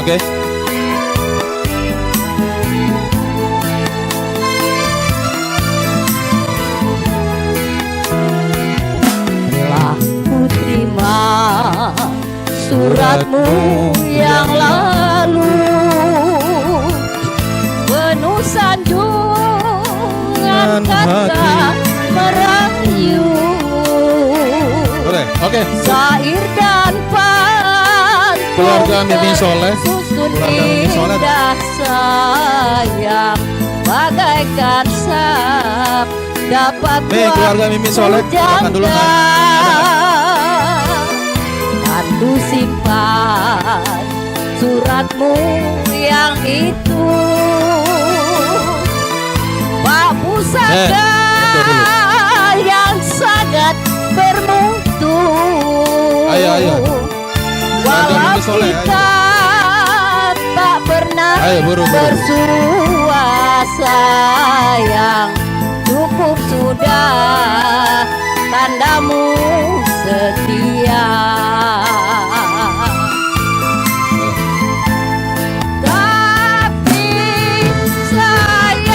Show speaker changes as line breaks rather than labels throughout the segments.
Oke.
Telah ku terima suratmu yang lalu, penuh sanjungan kata merayu.
Boleh, oke.
Syair dan pantun
Keluarga Mimi Soleh.
susun
Keluarga Mimi Soleh.
indah sayang bagaikan sap dapat
Nih, keluarga Mimi Soleh, silakan dulu,
dan ku simpan suratmu yang itu, Pak Pusaka yang sangat bermutu.
Ayo.
Walau
Mimi Soleh,
kita tak pernah
buru.
bersua sayang, cukup sudah tandamu setia. Tapi sayang,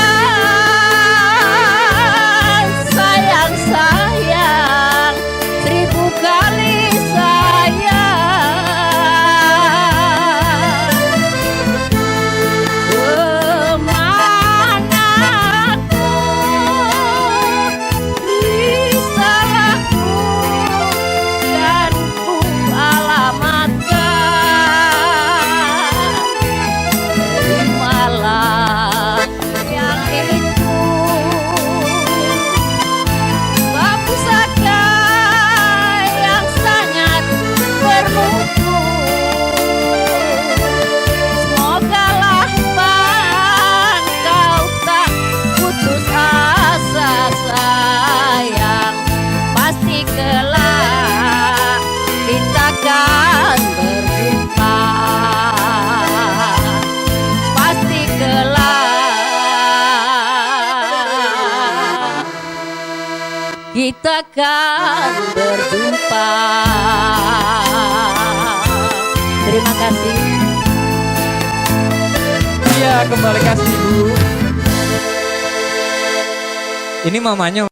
seribu kali sayang. Kemanaku risalahku dan ku alamatkan, terimalah yang itu. Pak Pusaka yang sangat bermutu, semogalah Bang kau tak putus asa sayang, pasti kelak kita akan berjumpa, pasti kelak kita akan berjumpa. Terima kasih.
Iya, kembali kasih Ibu. Ini mamanya